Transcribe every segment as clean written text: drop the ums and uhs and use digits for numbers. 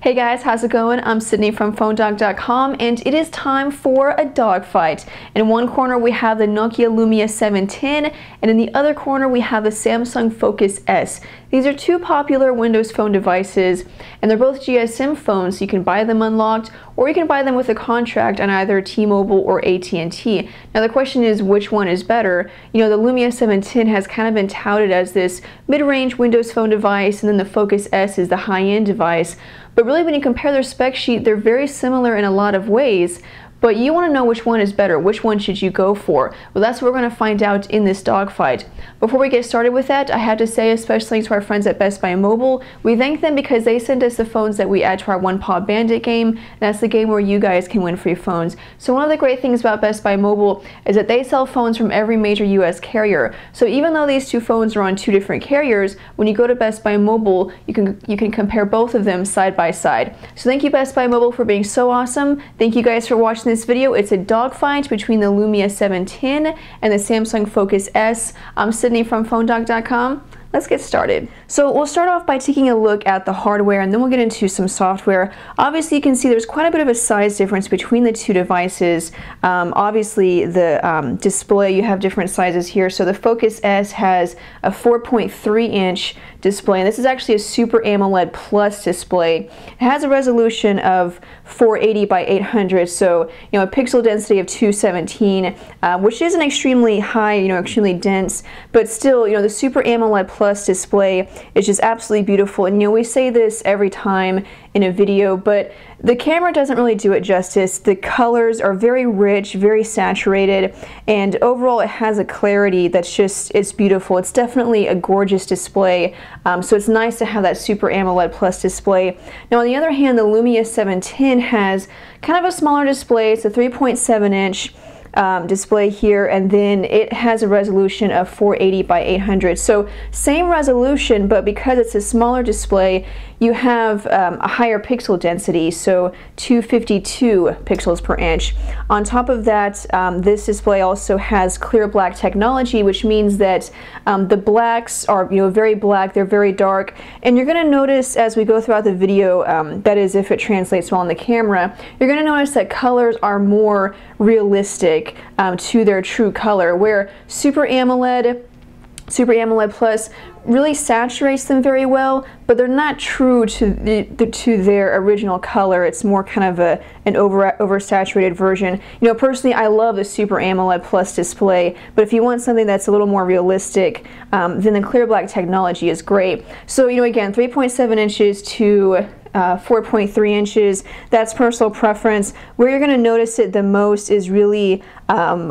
Hey guys, how's it going? I'm Sydney from PhoneDog.com, and it is time for a dogfight. In one corner we have the Nokia Lumia 710, and in the other corner we have the Samsung Focus S. These are two popular Windows Phone devices, and they're both GSM phones, so you can buy them unlocked, or you can buy them with a contract on either T-Mobile or at&t. Now the question is, which one is better? You know, the Lumia 710 has kind of been touted as this mid-range Windows Phone device, and then the Focus S is the high-end device. But really, when you compare their spec sheet, they're very similar in a lot of ways. But you want to know which one is better. Which one should you go for? Well, that's what we're going to find out in this dogfight. Before we get started with that, I have to say a special thanks to our friends at Best Buy Mobile. We thank them because they send us the phones that we add to our One Paw Bandit game, and that's the game where you guys can win free phones. So one of the great things about Best Buy Mobile is that they sell phones from every major US carrier. So even though these two phones are on two different carriers, when you go to Best Buy Mobile, you can compare both of them side by side. So thank you, Best Buy Mobile, for being so awesome. Thank you guys for watching this video. It's a dogfight between the Lumia 710 and the Samsung Focus S. I'm Sydney from PhoneDog.com. Let's get started. So we'll start off by taking a look at the hardware, and then we'll get into some software. Obviously, you can see there's quite a bit of a size difference between the two devices. Obviously, the display, you have different sizes here. So the Focus S has a 4.3-inch display, and this is actually a Super AMOLED Plus display. It has a resolution of 480 by 800, so a pixel density of 217, which isn't extremely high, extremely dense, but still, the Super AMOLED Plus display is just absolutely beautiful. And we say this every time in a video, but the camera doesn't really do it justice. The colors are very rich, very saturated, and overall it has a clarity that's it's beautiful. It's definitely a gorgeous display, so it's nice to have that Super AMOLED Plus display. Now on the other hand, the Lumia 710 has kind of a smaller display. It's a 3.7-inch display here, and then it has a resolution of 480 by 800. So same resolution, but because it's a smaller display, you have a higher pixel density, so 252 pixels per inch. On top of that, this display also has ClearBlack technology, which means that the blacks are very black, they're very dark, and you're going to notice as we go throughout the video, that is if it translates well on the camera, you're going to notice that colors are more realistic to their true color, where Super AMOLED Plus really saturates them very well, but they're not true to their original color. It's more kind of an oversaturated version. Personally, I love the Super AMOLED Plus display, but if you want something that's a little more realistic, then the ClearBlack technology is great. So again, 3.7 inches to 4.3 inches. That's personal preference. Where you're going to notice it the most is really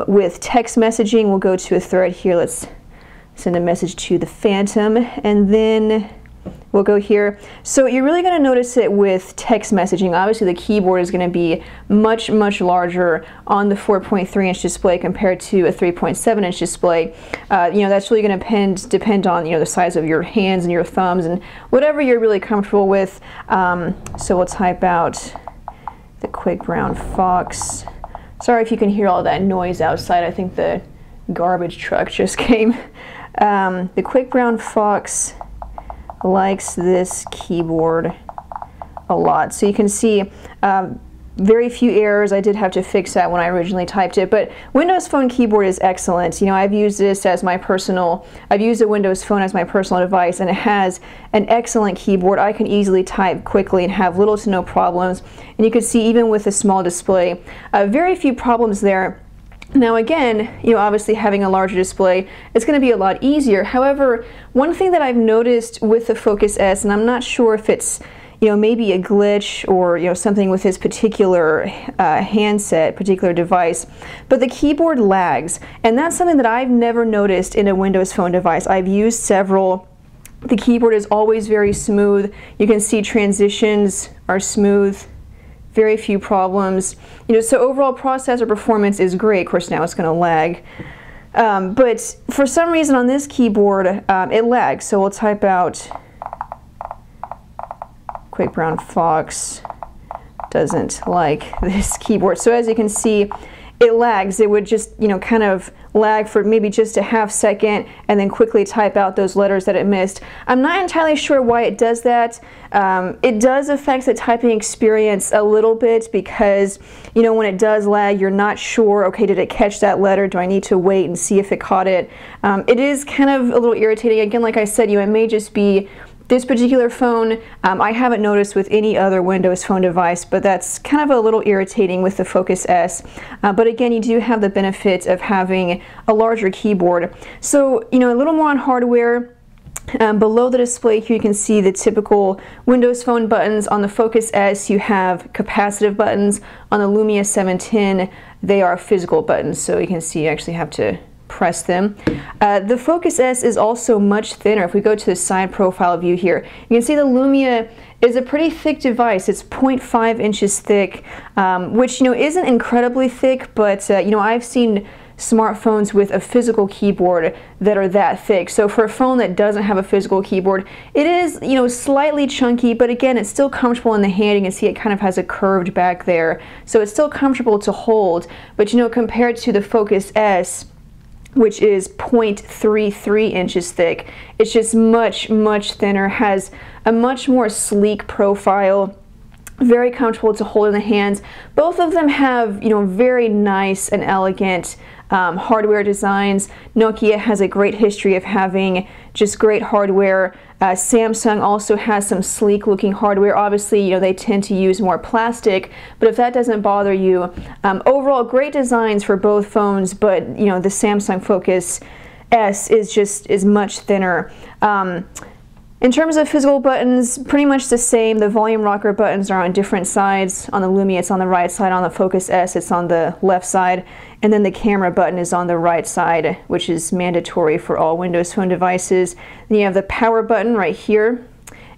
with text messaging. We'll go to a thread here. Let's send a message to the Phantom, and then we'll go here. So you're really going to notice it with text messaging. Obviously the keyboard is going to be much larger on the 4.3-inch display compared to a 3.7-inch display. That's really going to depend on the size of your hands and your thumbs and whatever you're really comfortable with. So we'll type out the quick brown fox. Sorry if you can hear all that noise outside. I think the garbage truck just came. The quick brown fox likes this keyboard a lot. So you can see very few errors. I did have to fix that when I originally typed it, but Windows Phone keyboard is excellent. I've used this as I've used a Windows Phone as my personal device, and it has an excellent keyboard. I can easily type quickly and have little to no problems. And you can see even with a small display, very few problems there. Now again, obviously having a larger display, it's going to be a lot easier. However, one thing that I've noticed with the Focus S, and I'm not sure if it's maybe a glitch or something with this particular handset, particular device, but the keyboard lags, and that's something that I've never noticed in a Windows Phone device. I've used several. The keyboard is always very smooth. You can see transitions are smooth. Very few problems. So overall processor performance is great. Of course, now it's going to lag. But for some reason on this keyboard, it lags. So we'll type out quick brown fox doesn't like this keyboard. So as you can see, it lags. It would just, you know, kind of lag for maybe just a half second and then quickly type out those letters that it missed. I'm not entirely sure why it does that. It does affect the typing experience a little bit because, you know, when it does lag, you're not sure, okay, did it catch that letter? Do I need to wait and see if it caught it? It is kind of a little irritating. Again, like I said, you know, it may just be this particular phone. I haven't noticed with any other Windows Phone device, but that's kind of a little irritating with the Focus S. But again, you do have the benefit of having a larger keyboard. So, you know, a little more on hardware. Below the display here, you can see the typical Windows Phone buttons. On the Focus S, you have capacitive buttons. On the Lumia 710, they are physical buttons. So you can see you actually have to press them. The Focus S is also much thinner. If we go to the side profile view here, you can see the Lumia is a pretty thick device. It's 0.5 inches thick, which, you know, isn't incredibly thick, but you know, I've seen smartphones with a physical keyboard that are that thick. So for a phone that doesn't have a physical keyboard, it is, you know, slightly chunky, but again, it's still comfortable in the hand. You can see it kind of has a curved back there, so it's still comfortable to hold. But you know, compared to the Focus S, which is 0.33 inches thick, it's just much thinner, has a much more sleek profile, very comfortable to hold in the hands. Both of them have, you know, very nice and elegant hardware designs. Nokia has a great history of having just great hardware. Samsung also has some sleek looking hardware. Obviously, you know, they tend to use more plastic, but if that doesn't bother you, overall great designs for both phones, but you know, the Samsung Focus S is much thinner. In terms of physical buttons, pretty much the same. The volume rocker buttons are on different sides. On the Lumia, it's on the right side. On the Focus S, it's on the left side. And then the camera button is on the right side, which is mandatory for all Windows Phone devices. Then you have the power button right here.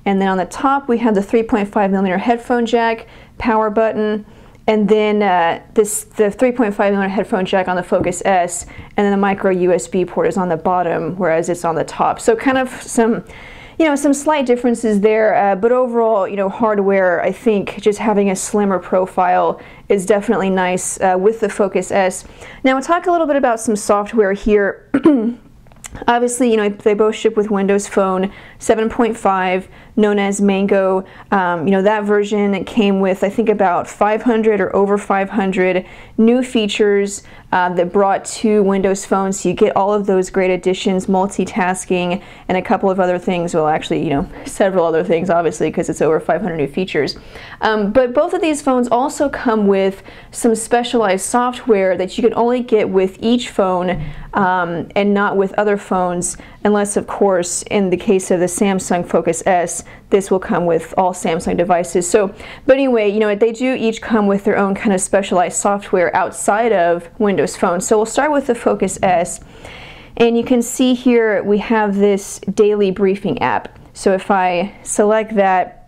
And then on the top, we have the 3.5mm headphone jack, power button, and then the 3.5mm headphone jack on the Focus S, and then the micro USB port is on the bottom, whereas it's on the top. So kind of some, you know, some slight differences there, but overall, you know, hardware, I think just having a slimmer profile is definitely nice with the Focus S. Now we'll talk a little bit about some software here. Obviously, you know, they both ship with Windows Phone 7.5, known as Mango. You know, that version came with, I think, about 500 or over 500 new features that brought to Windows Phone. So you get all of those great additions, multitasking, and a couple of other things. Well, actually, you know, several other things, obviously, because it's over 500 new features. But both of these phones also come with some specialized software that you can only get with each phone and not with other phones, unless, of course, in the case of the Samsung Focus S, this will come with all Samsung devices. So, but anyway, you know, they do each come with their own kind of specialized software outside of Windows Phone. So we'll start with the Focus S, and you can see here we have this daily briefing app. So if I select that,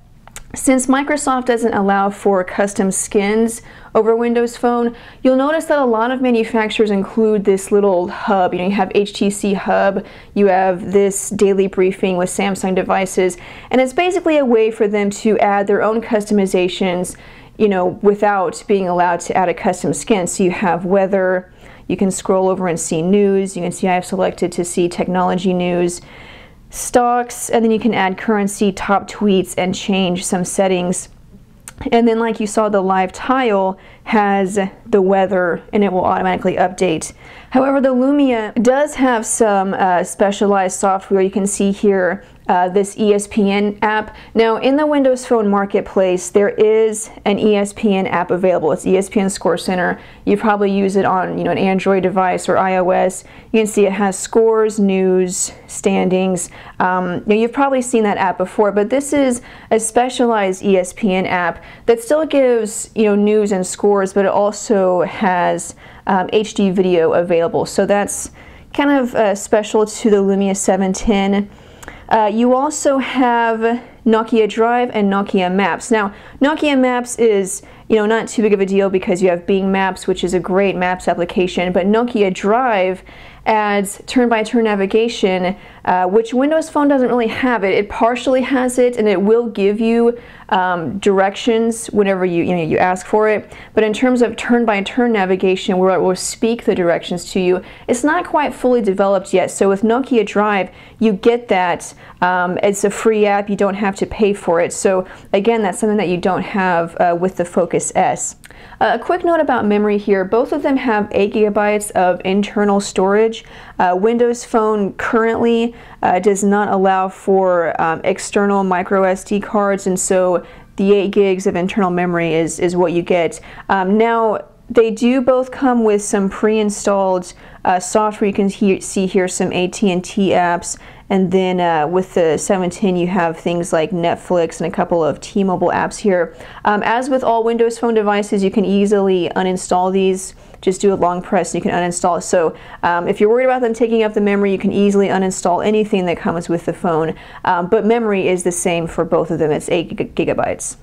since Microsoft doesn't allow for custom skins over Windows Phone, you'll notice that a lot of manufacturers include this little hub. You know, you have HTC Hub, you have this daily briefing with Samsung devices, and it's basically a way for them to add their own customizations, you know, without being allowed to add a custom skin. So you have weather, you can scroll over and see news, you can see I have selected to see technology news, stocks, and then you can add currency, top tweets, and change some settings. And then, like you saw, the live tile has the weather and it will automatically update. However, the Lumia does have some specialized software. You can see here this ESPN app. Now, in the Windows Phone marketplace, there is an ESPN app available. It's ESPN Score Center. You probably use it on, you know, an Android device or iOS. You can see it has scores, news, standings. You know, you've probably seen that app before, but this is a specialized ESPN app that still gives, you know, news and scores, but it also has HD video available. So that's kind of special to the Lumia 710. You also have Nokia Drive and Nokia Maps. Now, Nokia Maps is, not too big of a deal because you have Bing Maps, which is a great maps application, but Nokia Drive adds turn-by-turn navigation, which Windows Phone doesn't really have it. It partially has it, and it will give you directions whenever you ask for it. But in terms of turn-by-turn navigation, where it will speak the directions to you, it's not quite fully developed yet. So with Nokia Drive, you get that. It's a free app. You don't have to pay for it. So again, that's something that you don't have with the Focus S. A quick note about memory here. Both of them have 8 GB of internal storage. Windows Phone currently does not allow for external micro SD cards, and so the 8 gigs of internal memory is what you get. Now, they do both come with some pre-installed software. You can see here some AT&T apps, and then with the 710 you have things like Netflix and a couple of T-Mobile apps here. As with all Windows Phone devices, you can easily uninstall these. Just do a long press and you can uninstall it. So if you're worried about them taking up the memory, you can easily uninstall anything that comes with the phone. But memory is the same for both of them. It's 8 GB.